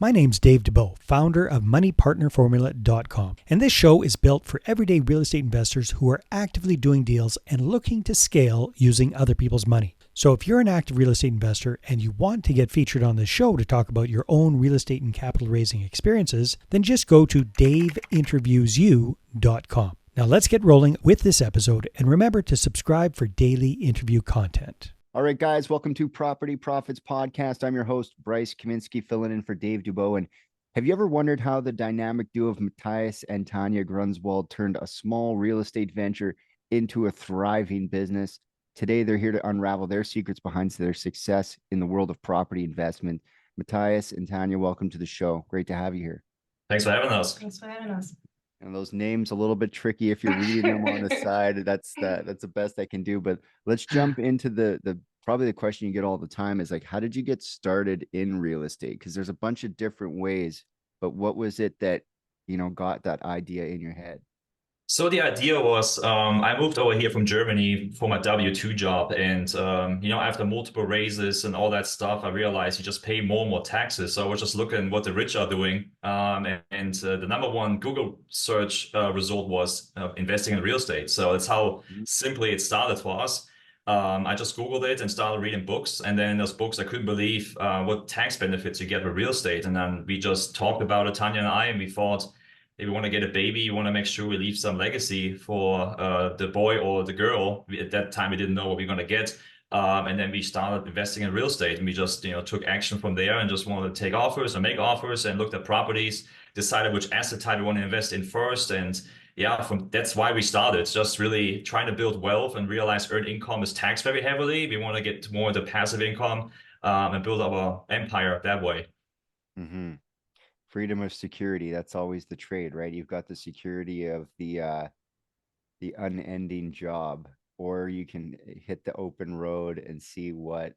My name's Dave DeBow, founder of MoneyPartnerFormula.com, and this show is built for everyday real estate investors who are actively doing deals and looking to scale using other people's money. So if you're an active real estate investor and you want to get featured on this show to talk about your own real estate and capital raising experiences, then just go to daveinterviewyou.com. Now let's get rolling with this episode, and remember to subscribe for daily interview content. All right, guys, welcome to Property Profits Podcast. I'm your host, Bryce Kaminsky, filling in for Dave Dubow. And have you ever wondered how the dynamic duo of Matthias and Tanja Gruenwald turned a small real estate venture into a thriving business? Today, they're here to unravel their secrets behind their success in the world of property investment. Matthias and Tanja, welcome to the show. Great to have you here. Thanks for having us. Thanks for having us. And those names a little bit tricky if you're reading them on the side. That's the best I can do. But let's jump into the probably the question you get all the time is like, how did you get started in real estate? Because there's a bunch of different ways, but what was it that got that idea in your head? So the idea was, I moved over here from Germany for my W-2 job, and after multiple raises and all that stuff, I realized you just pay more and more taxes. So I was just looking what the rich are doing, and the number one Google search result was investing in real estate. So that's how simply it started for us. I just Googled it and started reading books, and then in those books I couldn't believe what tax benefits you get with real estate. And then we just talked about it, Tanja and I, and we thought, if we want to get a baby, you want to make sure we leave some legacy for the boy or the girl. At that time, we didn't know what we were going to get. And then we started investing in real estate, and we just took action from there and just wanted to take offers and make offers and looked at properties, decided which asset type we want to invest in first. And yeah, that's why we started, just really trying to build wealth and realize earned income is taxed very heavily. We want to get more into passive income and build our empire that way. Mm-hmm. Freedom of security. That's always the trade, right? You've got the security of the unending job, or you can hit the open road and see what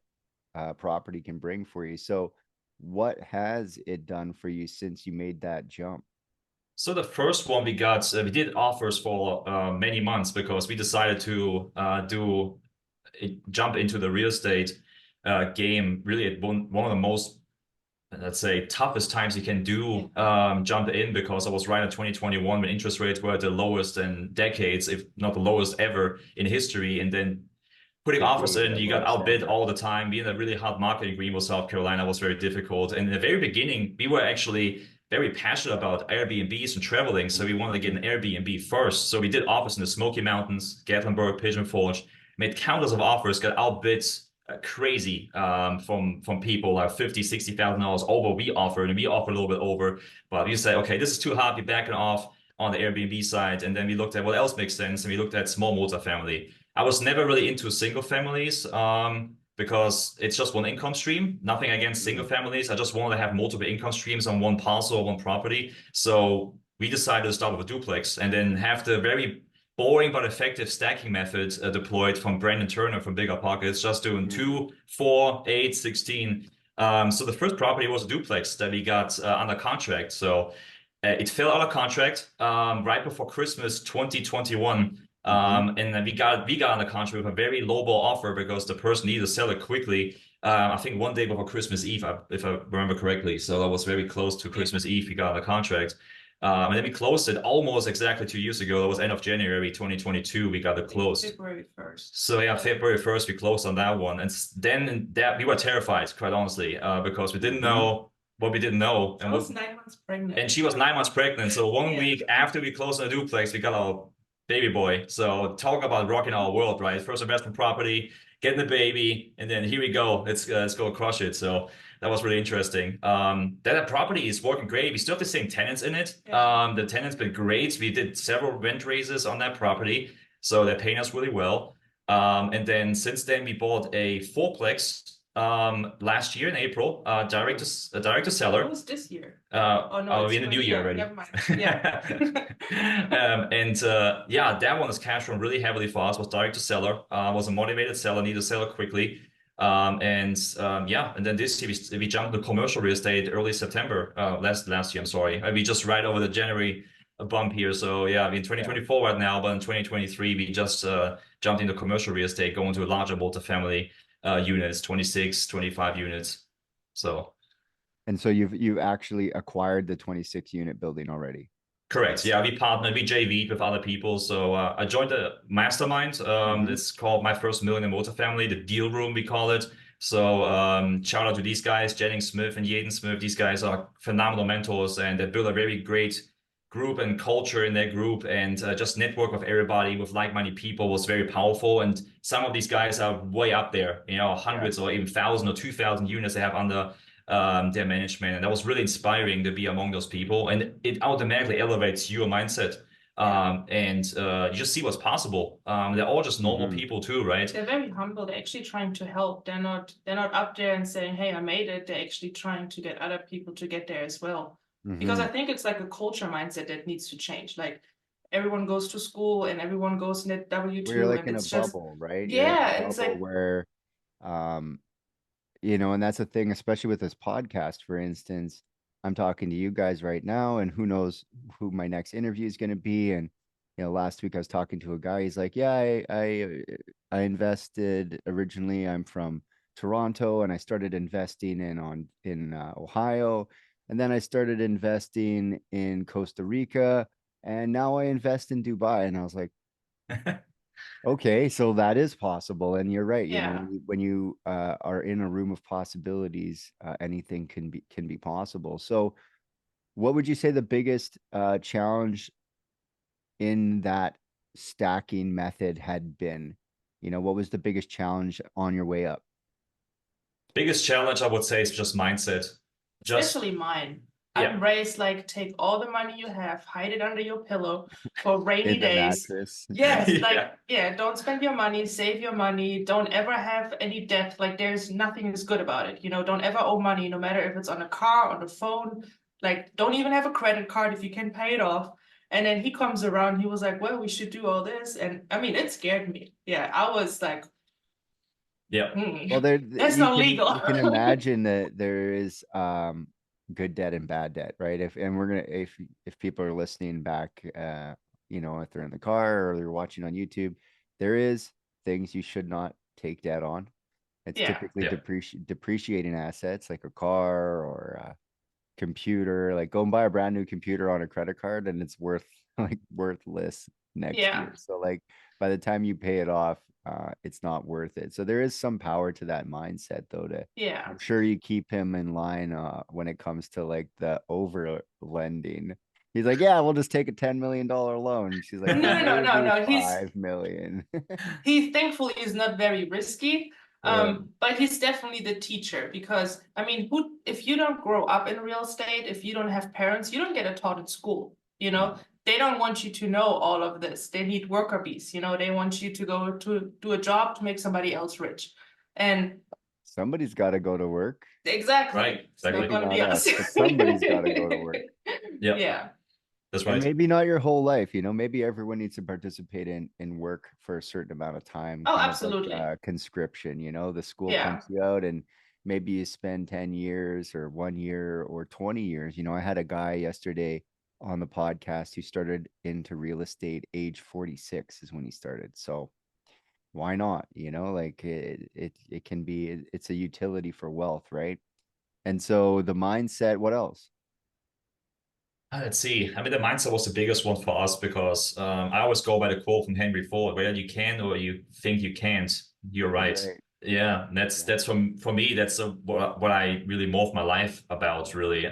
property can bring for you. So what has it done for you since you made that jump? So the first one we got, we did offers for many months because we decided to jump into the real estate game really at one of the most, let's say, toughest times you can do jump in, because I was right in 2021 when interest rates were at the lowest in decades, if not the lowest ever in history. And then putting offers in, you got outbid all the time. Being a really hot market in Greenville, South Carolina was very difficult. And in the very beginning, we were actually very passionate about Airbnbs and traveling. So we wanted to get an Airbnb first. So we did offers in the Smoky Mountains, Gatlinburg, Pigeon Forge, made countless of offers, got outbid crazy from people, like $50,000-$60,000 over we offered, and we offered a little bit over, but we said, okay, this is too hot, we're backing off on the Airbnb side. And then we looked at what else makes sense, and we looked at small multifamily. I was never really into single families because it's just one income stream. Nothing against single families, I just wanted to have multiple income streams on one parcel or one property. So we decided to start with a duplex and then have the very boring but effective stacking method deployed from Brandon Turner from Bigger Pockets, just doing 2, 4, 8, 16. So the first property was a duplex that we got under contract. So it fell out of contract right before Christmas 2021. And then we got under contract with a very lowball offer because the person needed to sell it quickly. I think one day before Christmas Eve, if I remember correctly. So that was very close to Christmas Eve. We got under contract. And then we closed it almost exactly 2 years ago. That was end of January 2022. We got it closed. February 1st. So yeah, February 1st, we closed on that one. And then we were terrified, quite honestly, because we didn't know what we didn't know. I was 9 months pregnant. And she was 9 months pregnant. So one week after we closed on the duplex, we got our baby boy. So talk about rocking our world, right? First investment property, getting the baby, and then here we go. Let's go crush it. So that was really interesting. That property is working great. We still have the same tenants in it. The tenants been great. We did several rent raises on that property, so they're paying us really well. And then since then, we bought a fourplex last year in April, direct to seller. What was this year? We're in the new year already. Never mind. Yeah. Yeah, that one is cash from really heavily for us. Was direct to seller. Was a motivated seller, needed to sell it quickly. And then this year we jumped to commercial real estate early September last year. I'm sorry, we just right over the January bump here. So yeah, we're in 2024 right now, but in 2023 we just jumped into commercial real estate, going to larger multifamily units, 26, 25 units. So And so you've actually acquired the 26 unit building already. Correct. Yeah, we partnered, we JV'd with other people. So I joined a mastermind. It's called My First Million Multifamily, the deal room, we call it. So shout out to these guys, Jennings Smith and Yaden Smith. These guys are phenomenal mentors, and they built a very great group and culture in their group, and just network of everybody with like-minded people was very powerful. And some of these guys are way up there, hundreds or even 1,000 or 2,000 units they have under their management. And that was really inspiring to be among those people. And it automatically elevates your mindset. And you just see what's possible. They're all just normal people too, right? They're very humble. They're actually trying to help. They're not up there and saying, hey, I made it. They're actually trying to get other people to get there as well. Because I think it's like a culture mindset that needs to change. Like everyone goes to school and everyone goes net W2. We're like and in a it's just, bubble, right? yeah, it's like where and that's the thing, especially with this podcast, for instance. I'm talking to you guys right now, and who knows who my next interview is going to be. And last week I was talking to a guy. He's like, "Yeah, I invested originally. I'm from Toronto, and I started investing in Ohio, and then I started investing in Costa Rica, and now I invest in Dubai." And I was like, okay, so that is possible, and you're right. When you are in a room of possibilities, anything can be possible. So, what would you say the biggest challenge in that stacking method had been? What was the biggest challenge on your way up? Biggest challenge, I would say, is just mindset. Especially mine. I'm raised like, take all the money you have, hide it under your pillow for rainy days. Mattress. Yes, don't spend your money, save your money, don't ever have any debt. Like there's nothing is good about it. Don't ever owe money, no matter if it's on a car, on the phone. Like don't even have a credit card if you can pay it off. And then he comes around, he was like, well, we should do all this. And I mean, it scared me. Yeah, I was like, well, that's not legal. You can imagine that there is good debt and bad debt, right? If people are listening back, if they're in the car or they're watching on YouTube, there is things you should not take debt on. It's typically depreciating assets like a car or a computer. Like go and buy a brand new computer on a credit card, and it's worthless next year. So like by the time you pay it off, it's not worth it. So there is some power to that mindset, though. I'm sure you keep him in line when it comes to like the over lending. He's like, yeah, we'll just take a $10 million loan. She's like, no, he's $5 million. He thankfully is not very risky. But he's definitely the teacher, because I mean, if you don't grow up in real estate, if you don't have parents, you don't get it taught in school. They don't want you to know all of this. They need worker bees. They want you to go to do a job to make somebody else rich. And somebody's got to go to work. Exactly. Right. It's not gonna be us. Somebody's got to go to work. Yeah. That's right. And maybe not your whole life, maybe everyone needs to participate in work for a certain amount of time. Oh, absolutely. Like, conscription, the school pumps you out, and maybe you spend 10 years or 1 year or 20 years. I had a guy yesterday on the podcast who started into real estate age 46 is when he started. So why not? Like it can be, it's a utility for wealth, right? And so the mindset, what else? Let's see. I mean, the mindset was the biggest one for us because I always go by the quote from Henry Ford: whether you can or you think you can't, you're right. Yeah, that's for me. That's what I really morphed my life about, really.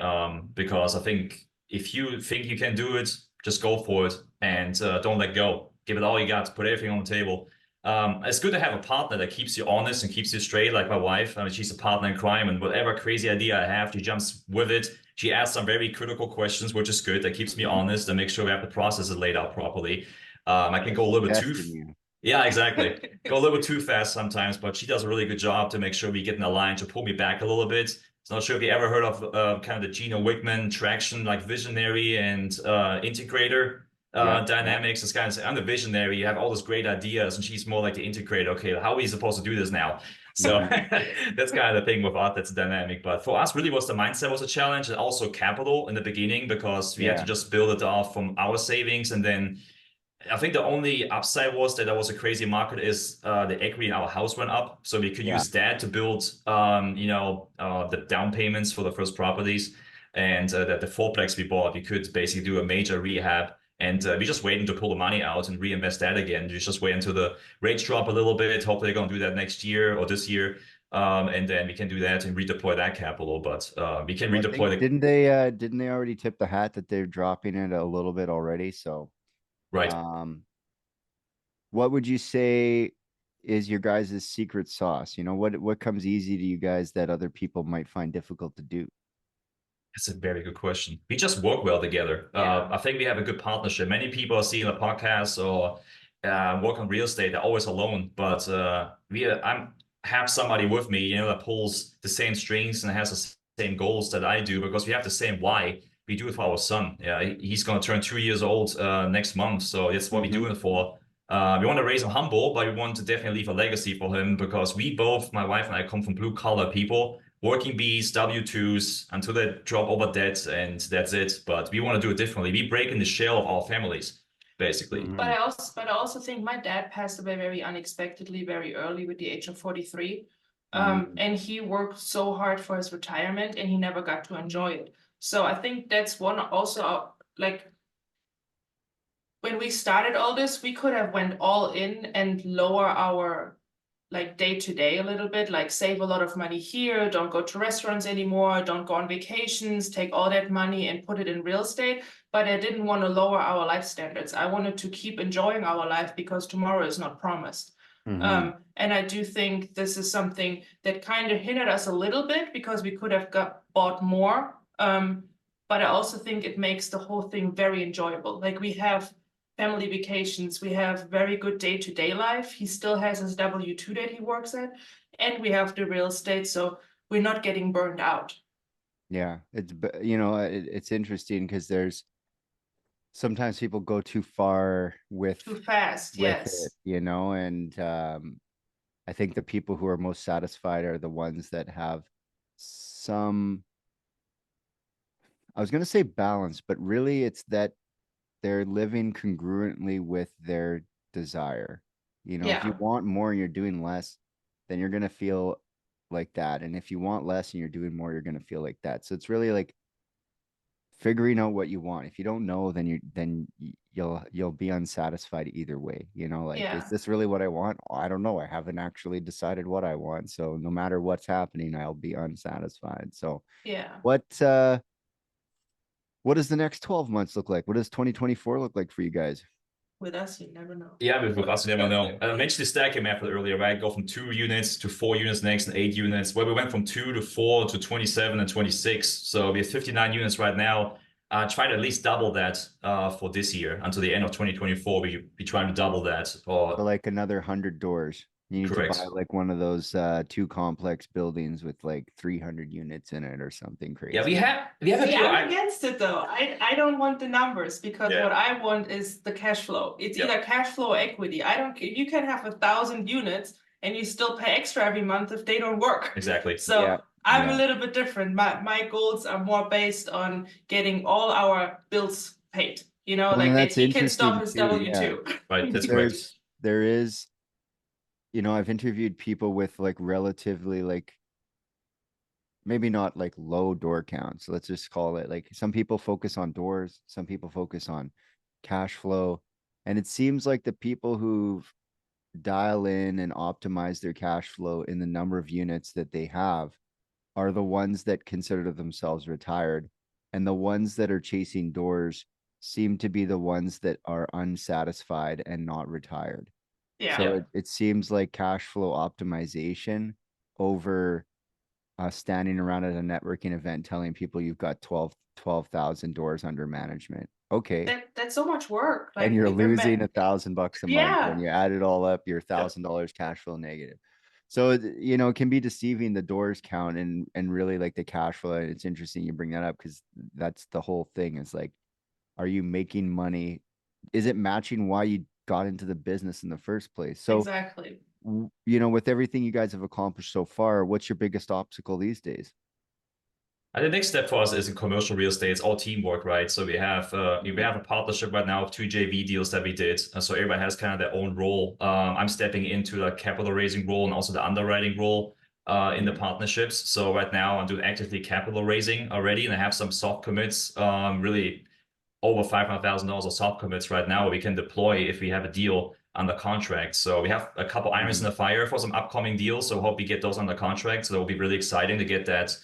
Because I think if you think you can do it, just go for it and don't let go. Give it all you got. Put everything on the table. It's good to have a partner that keeps you honest and keeps you straight, like my wife. I mean, she's a partner in crime, and whatever crazy idea I have, she jumps with it. She asks some very critical questions, which is good. That keeps me honest and make sure we have the processes laid out properly. I can go a little bit too. Yeah, exactly. Go a little bit too fast sometimes, but she does a really good job to make sure we get in a line to pull me back a little bit. So not sure if you ever heard of kind of the Gino Wickman traction, like visionary and integrator dynamics. It's kind of, I'm the visionary, you have all those great ideas, and she's more like the integrator. Okay, how are we supposed to do this now? So that's kind of the thing with art, that's dynamic. But for us, really was the mindset was a challenge, and also capital in the beginning, because we had to just build it off from our savings. And then I think the only upside was that there was a crazy market is the equity in our house went up. So we could Yeah. use that to build, the down payments for the first properties. And that the fourplex we bought, we could basically do a major rehab. And we're just waiting to pull the money out and reinvest that again. You just wait until the rates drop a little bit. Hopefully they're going to do that next year or this year. And then we can do that and redeploy that capital. But we can Well, I redeploy think, didn't they already tip the hat that they're dropping it a little bit already? So, right. What would you say is your guys' secret sauce? You know, what comes easy to you guys that other people might find difficult to do? That's a very good question. We just work well together. Yeah. I think we have a good partnership. Many people are seeing the podcast or work on real estate. They're always alone, but I have somebody with me, that pulls the same strings and has the same goals that I do because we have the same why. We do it for our son. Yeah, he's going to turn 2 years old next month, so that's what we're doing it for. We want to raise him humble, but we want to definitely leave a legacy for him because we both, my wife and I, come from blue collar people, working bees, W-2s until they drop over debt, and that's it. But we want to do it differently. We break in the shell of our families, basically. Mhm. But I also think my dad passed away very unexpectedly, very early, with the age of 43. And he worked so hard for his retirement, and he never got to enjoy it. So I think that's one also, like, when we started all this, we could have went all in and lower our like day to day a little bit, like save a lot of money here, don't go to restaurants anymore, don't go on vacations, take all that money and put it in real estate. But I didn't want to lower our life standards. I wanted to keep enjoying our life because tomorrow is not promised. And I do think this is something that kind of hindered us a little bit because we could have bought more. But I also think it makes the whole thing very enjoyable. Like, we have family vacations, we have very good day-to-day life. He still has his W-2 that he works at, and we have the real estate, so we're not getting burned out. Yeah, it's interesting because there's sometimes people go too far Too fast, with yes. it, and I think the people who are most satisfied are the ones that have some, I was going to say balance, but really it's that they're living congruently with their desire. If you Yeah, want more and you're doing less, then you're going to feel like that. And if you want less and you're doing more, you're going to feel like that. So it's really like figuring out what you want. If you don't know, then you'll be unsatisfied either way. Like, yeah, is this really what I want? I don't know. I haven't actually decided what I want. So no matter what's happening, I'll be unsatisfied. So yeah. what does the next 12 months look like? What does 2024 look like for you guys? With us, you never know. Yeah, with us, you never know. I mentioned the stacking method earlier, right? Go from 2 units to 4 units next and 8 units. Well, we went from 2 to 4 to 27 and 26. So we have 59 units right now. Try to at least double that for this year until the end of 2024. We trying to double that. So like another 100 doors. You need to buy Correct. like one of those 2 complex buildings with like 300 units in it or something crazy. Yeah, we have a See, few. I'm against it though. I don't want the numbers because Yeah. what I want is the cash flow. It's Yeah. either cash flow or equity. I don't care. You can have 1,000 units and you still pay extra every month if they don't work. Exactly. So Yeah, I'm yeah. a little bit different. My goals are more based on getting all our bills paid. Well, Like and that that's he can stop interesting his too, yeah. W-2. Right. That's correct. There is, I've interviewed people with like relatively like maybe not like low door counts. Let's just call it like some people focus on doors, some people focus on cash flow. And it seems like the people who dial in and optimize their cash flow in the number of units that they have are the ones that consider themselves retired. And the ones that are chasing doors seem to be the ones that are unsatisfied and not retired. Yeah. So it seems like cash flow optimization over standing around at a networking event telling people you've got 12,000 doors under management. Okay. That's so much work. And Like, you're if you're losing $1,000 a month. Yeah. When you add it all up, you're $1,000 cash flow negative. So, it can be deceiving, the doors count and really like the cash flow. And it's interesting you bring that up because that's the whole thing is like, are you making money? Is it matching why you got into the business in the first place? So, Exactly. with everything you guys have accomplished so far, what's your biggest obstacle these days? And the next step for us is in commercial real estate. It's all teamwork, right? So we have a partnership right now of 2 JV deals that we did. So everybody has kind of their own role. I'm stepping into the capital raising role and also the underwriting role in the partnerships. So right now I'm doing actively capital raising already, and I have some soft commits, really over $500,000 of soft commits right now we can deploy if we have a deal under contract. So we have a couple irons in the fire for some upcoming deals. So hope we get those under contract. So that will be really exciting to get that,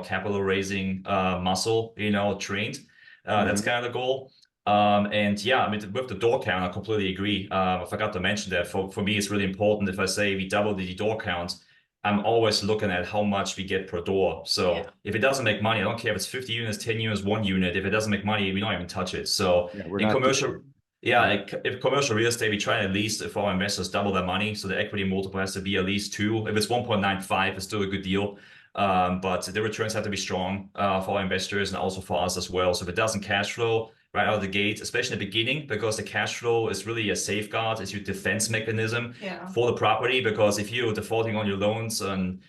capital raising muscle, trained. That's kind of the goal. And yeah, I mean, with the door count, I completely agree. I forgot to mention that for me, it's really important. If I say we double the door count, I'm always looking at how much we get per door. So if it doesn't make money, I don't care if it's 50 units, 10 units, 1 unit. If it doesn't make money, we don't even touch it. So in commercial, if commercial real estate, we try at least for our investors double their money. So the equity multiple has to be at least 2. If it's 1.95, it's still a good deal. But the returns have to be strong for our investors and also for us as well. So if it doesn't cash flow right out of the gate, especially in the beginning, because the cash flow is really a safeguard, it's your defense mechanism for the property. Because if you're defaulting on your loans and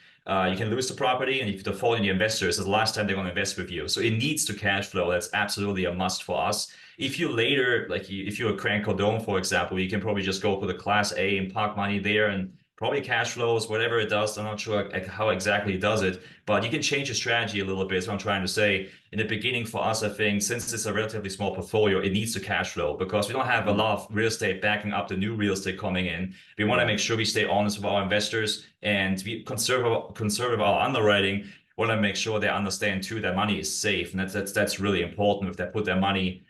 you can lose the property, and if you default on your investors, it's the last time they're going to invest with you. So it needs to cash flow. That's absolutely a must for us. If you later, like if you're a Crank Cardone, for example, you can probably just go for the Class A and park money there and probably cash flows, whatever it does. I'm not sure how exactly it does it, but you can change your strategy a little bit. Is what I'm trying to say. In the beginning for us, I think since it's a relatively small portfolio, it needs to cash flow because we don't have a lot of real estate backing up the new real estate coming in. We want to make sure we stay honest with our investors and be conservative our underwriting. Want to make sure they understand too that money is safe, and that's really important if they put their money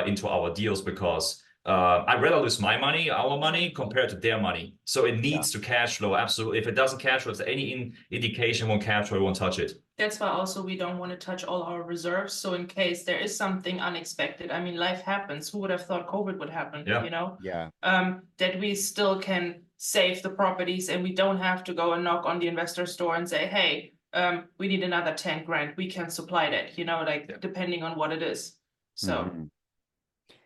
into our deals because I'd rather lose my money, our money, compared to their money. So it needs to cash flow. Absolutely. If it doesn't cash flow, if there's any indication won't cash flow, we won't touch it. That's why also we don't want to touch all our reserves. So in case there is something unexpected, I mean, life happens. Who would have thought COVID would happen? That we still can save the properties and we don't have to go and knock on the investor's door and say, hey, we need another 10 grand. We can supply that, depending on what it is. So.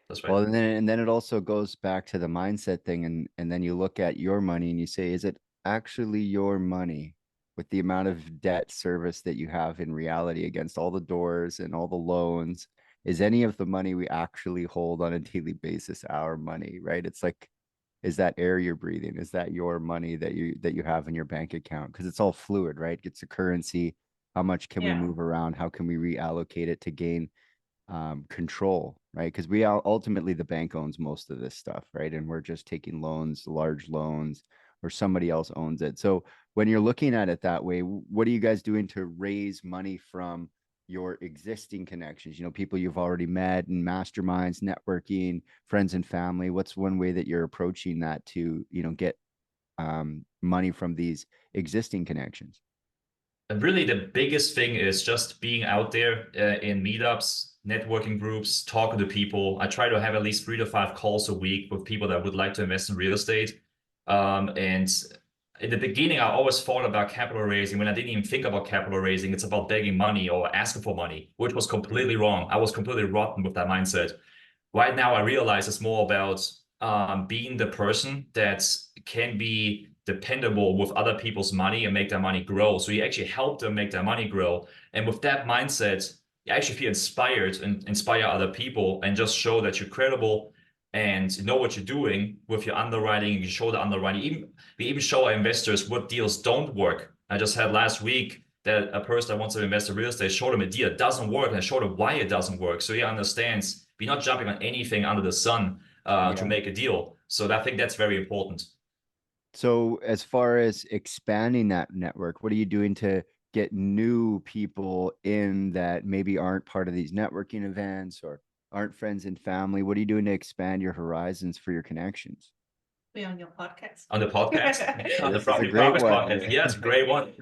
That's right. Well, and then it also goes back to the mindset thing, and then you look at your money and you say, is it actually your money with the amount of debt service that you have in reality against all the doors and all the loans? Is any of the money we actually hold on a daily basis our money, right? It's like, is that air you're breathing? Is that your money that you have in your bank account? Because it's all fluid, right? It's a currency. How much can we move around? How can we reallocate it to gain control, right? Because we ultimately the bank owns most of this stuff, right? And we're just taking loans, large loans, or somebody else owns it. So when you're looking at it that way, what are you guys doing to raise money from your existing connections? People you've already met and masterminds, networking, friends and family. What's one way that you're approaching that to, get money from these existing connections? And really the biggest thing is just being out there in meetups, networking groups, talking to people. I try to have at least 3 to 5 calls a week with people that would like to invest in real estate. And in the beginning, I always thought about capital raising when I didn't even think about capital raising. It's about begging money or asking for money, which was completely wrong. I was completely rotten with that mindset. Right now, I realize it's more about being the person that can be dependable with other people's money and make their money grow. So you actually help them make their money grow. And with that mindset, you actually feel inspired and inspire other people and just show that you're credible and know what you're doing with your underwriting. You show the underwriting. We even show our investors what deals don't work. I just had last week that a person that wants to invest in real estate showed him a deal that doesn't work, and I showed him why it doesn't work. So he understands we're not jumping on anything under the sun to make a deal. So I think that's very important. So as far as expanding that network, what are you doing to get new people in that maybe aren't part of these networking events or aren't friends and family? What are you doing to expand your horizons for your connections? Be on your podcast. On the podcast? On the Property Profits podcast. Yeah, it's a great one.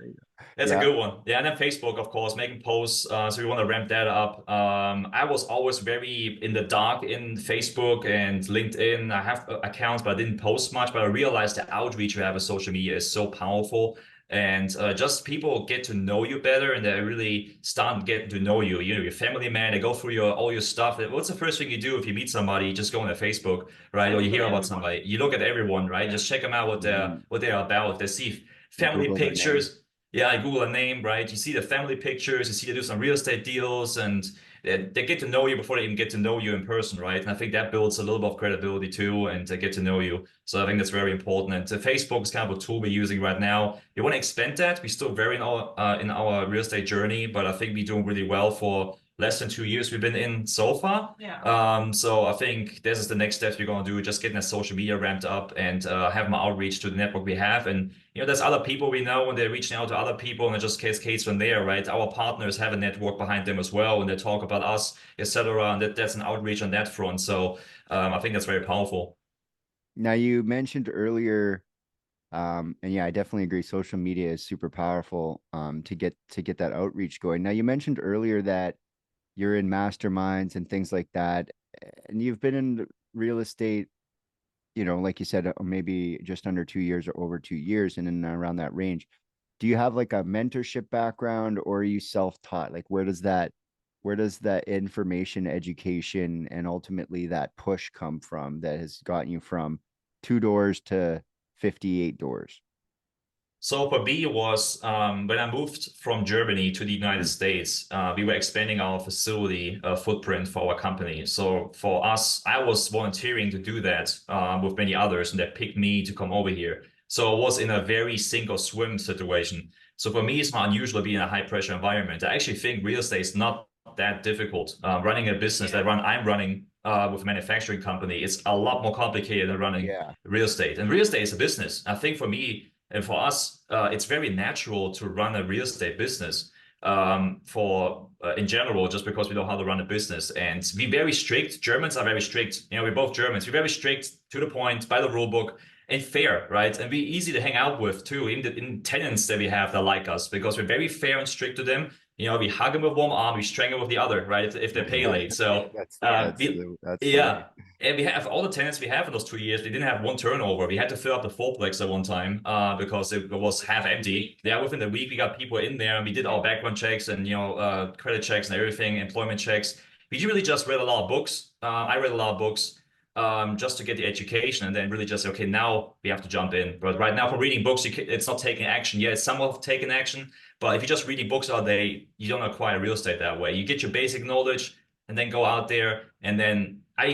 That's a good one. Yeah, and then Facebook, of course, making posts. So we want to ramp that up. I was always very in the dark in Facebook and LinkedIn. I have accounts, but I didn't post much. But I realized the outreach we have with social media is so powerful. And just people get to know you better, and they really start getting to know you. Your family man. They go through all your stuff. What's the first thing you do if you meet somebody? You just go on their Facebook, right? Or you hear about somebody. You look at everyone, right? Just check them out what they're about. They see family pictures. Yeah, I Google a name, right? You see the family pictures, you see they do some real estate deals, and they get to know you before they even get to know you in person, right? And I think that builds a little bit of credibility too, and they get to know you. So I think that's very important. And Facebook is kind of a tool we're using right now. We want to expand that. We're still very in our real estate journey, but I think we're doing really well for less than 2 years we've been in so far. Yeah. So I think this is the next steps we're going to do, just getting that social media ramped up and have more outreach to the network we have. And there's other people we know, and they're reaching out to other people, and it just cascades from there, right? Our partners have a network behind them as well, and they talk about us, etc. And that's an outreach on that front. So I think that's very powerful. Now, you mentioned earlier, and yeah, I definitely agree. Social media is super powerful to get that outreach going. Now, you mentioned earlier that you're in masterminds and things like that, and you've been in real estate, like you said, maybe just under 2 years or over 2 years, and in around that range. Do you have like a mentorship background, or are you self-taught? Like, where does that information, education, and ultimately that push come from that has gotten you from 2 doors to 58 doors? So for me, it was when I moved from Germany to the United States, we were expanding our facility footprint for our company. So for us, I was volunteering to do that with many others, and they picked me to come over here. So I was in a very sink or swim situation. So for me, it's not unusual to be in a high pressure environment. I actually think real estate is not that difficult. Running a business I'm running with a manufacturing company, it's a lot more complicated than running real estate. And real estate is a business. I think for me, and for us, it's very natural to run a real estate business in general, just because we know how to run a business. And we're very strict. Germans are very strict. We're both Germans. We're very strict, to the point, by the rule book, and fair, right? And we're easy to hang out with too, in tenants that we have that like us, because we're very fair and strict to them. We hug them with one arm, we strangle with the other, right? If they pay late. So that's yeah. funny. And we have all the tenants we have in those 2 years. We didn't have one turnover. We had to fill up the fourplex at one time because it was half empty. Yeah, within the week we got people in there, and we did our background checks and credit checks and everything, employment checks. We really just read a lot of books. I read a lot of books just to get the education, and then really just okay, now we have to jump in. But right now, for reading books, it's not taking action. Yeah, it's somewhat taking action, but if you're just reading books all day, you don't acquire real estate that way. You get your basic knowledge and then go out there, and then I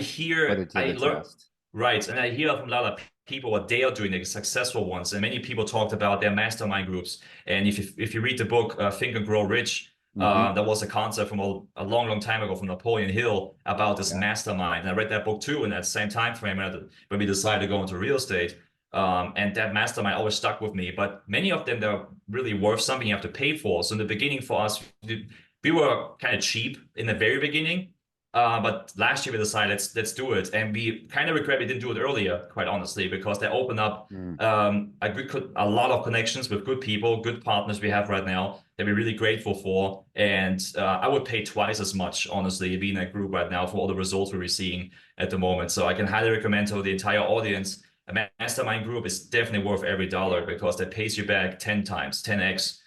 learn, right, and I hear from a lot of people what they are doing, the successful ones, and many people talked about their mastermind groups. And if you read the book Think and Grow Rich, that was a concept from a long time ago from Napoleon Hill about this mastermind. And I read that book too in that same time frame when we decided to go into real estate. And that mastermind always stuck with me. But many of them, they're really worth something you have to pay for. So in the beginning for us, we were kind of cheap in the very beginning. But last year we decided let's do it, and we kind of regret we didn't do it earlier, quite honestly, because they opened up a lot of connections with good people, good partners we have right now that we're really grateful for. And I would pay twice as much, honestly, being in a group right now for all the results we're seeing at the moment. So I can highly recommend to the entire audience, a mastermind group is definitely worth every dollar because that pays you back 10 times, 10x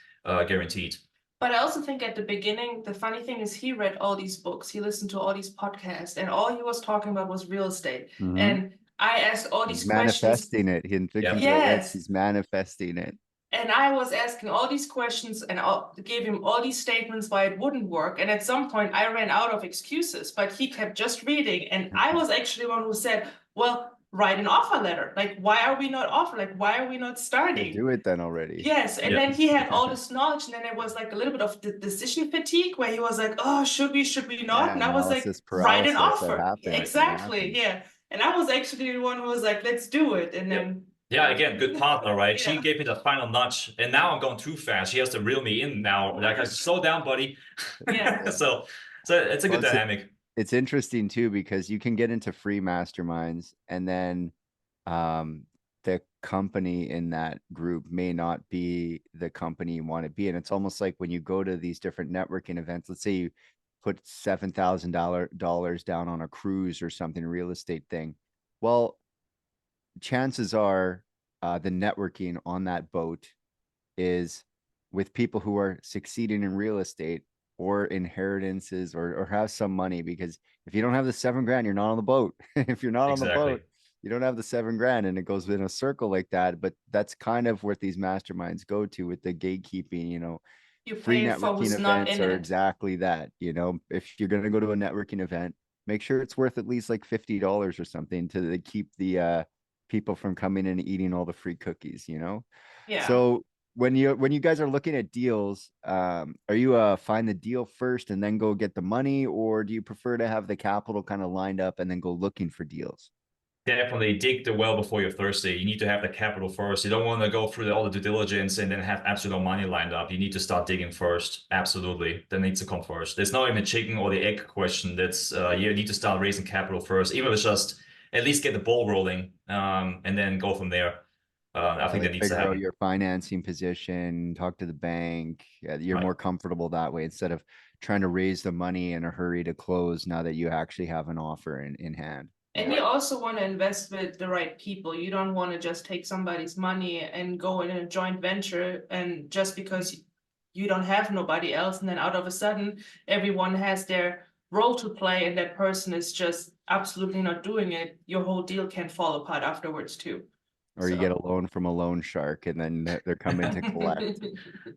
guaranteed. But I also think at the beginning, the funny thing is he read all these books, he listened to all these podcasts, and all he was talking about was real estate. And I asked all these questions. Manifesting it. He's manifesting it. And I was asking all these questions and gave him all these statements why it wouldn't work. And at some point I ran out of excuses, but he kept just reading. And I was actually one who said, well, write an offer letter. Like, why are we not offering? Like, why are we not starting? Do it then already. Yes. And then he had all this knowledge. And then there was like a little bit of the decision fatigue where he was like, oh, should we not? And I was like, write an offer. Exactly. Yeah. And I was actually the one who was like, let's do it. And then. Yeah, again, good partner, right? She gave me the final nudge, and now I'm going too fast. She has to reel me in now. Like, slow down, buddy. Yeah. So it's a good dynamic. It's interesting too, because you can get into free masterminds, and then the company in that group may not be the company you want to be. And it's almost like when you go to these different networking events, let's say you put $7,000 down on a cruise or something, real estate thing. Well, chances are the networking on that boat is with people who are succeeding in real estate or inheritances or have some money, because if you don't have the $7 grand, you're not on the boat. If you're not on the boat, you don't have the $7,000 and it goes in a circle like that. But that's kind of what these masterminds go to with the gatekeeping, You free pay for networking who's not events in are it. exactly that. If you're going to go to a networking event, make sure it's worth at least like $50 or something to keep the people from coming in and eating all the free cookies, Yeah. So when you guys are looking at deals, are you find the deal first and then go get the money, or do you prefer to have the capital kind of lined up and then go looking for deals? Definitely dig the well before you're thirsty. You need to have the capital first. You don't want to go through all the due diligence and then have absolutely no money lined up. You need to start digging first. Absolutely. That needs to come first. There's not even a chicken or the egg question. That's you need to start raising capital first. Even if it's just at least get the ball rolling, and then go from there. I think that needs to Figure out happen. your financing position, talk to the bank. You're Right. more comfortable that way instead of trying to raise the money in a hurry to close now that you actually have an offer in hand. And you also want to invest with the right people. You don't want to just take somebody's money and go in a joint venture, and just because you don't have nobody else, and then out of a sudden everyone has their role to play and that person is just absolutely not doing it, your whole deal can fall apart afterwards too. Or you get a loan from a loan shark and then they're coming to collect.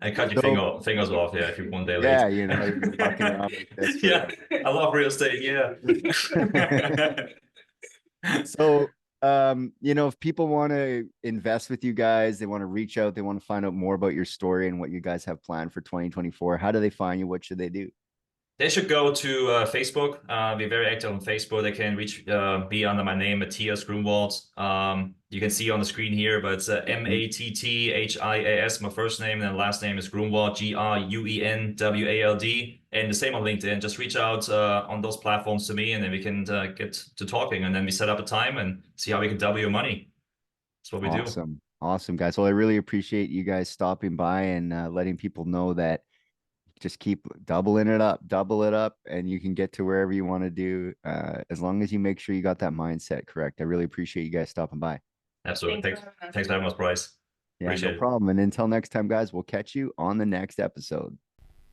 And cut your fingers off, yeah, if you're one day late. Yeah, you're fucking around like this. Yeah, I love real estate, yeah. So, if people want to invest with you guys, they want to reach out, they want to find out more about your story and what you guys have planned for 2024, how do they find you? What should they do? They should go to Facebook. We're very active on Facebook. They can reach me under my name, Matthias Gruenwald. You can see on the screen here, but it's Matthias, my first name, and then last name is Gruenwald, Gruenwald. And the same on LinkedIn. Just reach out on those platforms to me, and then we can get to talking. And then we set up a time and see how we can double your money. That's what we do. Awesome, guys. Well, I really appreciate you guys stopping by and letting people know that just keep double it up, and you can get to wherever you want to do, as long as you make sure you got that mindset correct. I really appreciate you guys stopping by. Absolutely. Thanks for having us, Bryce. Yeah, Appreciate no problem. And until next time, guys, we'll catch you on the next episode.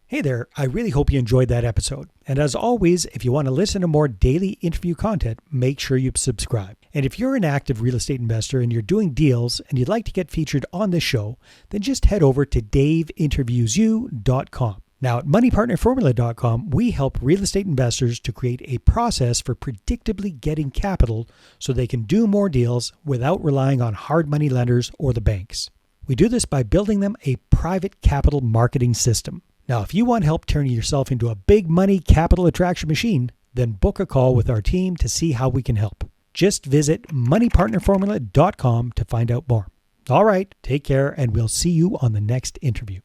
Hey there, I really hope you enjoyed that episode. And as always, if you want to listen to more daily interview content, make sure you subscribe. And if you're an active real estate investor and you're doing deals and you'd like to get featured on this show, then just head over to daveinterviewyou.com. Now at moneypartnerformula.com, we help real estate investors to create a process for predictably getting capital so they can do more deals without relying on hard money lenders or the banks. We do this by building them a private capital marketing system. Now, if you want help turning yourself into a big money capital attraction machine, then book a call with our team to see how we can help. Just visit moneypartnerformula.com to find out more. All right, take care, and we'll see you on the next interview.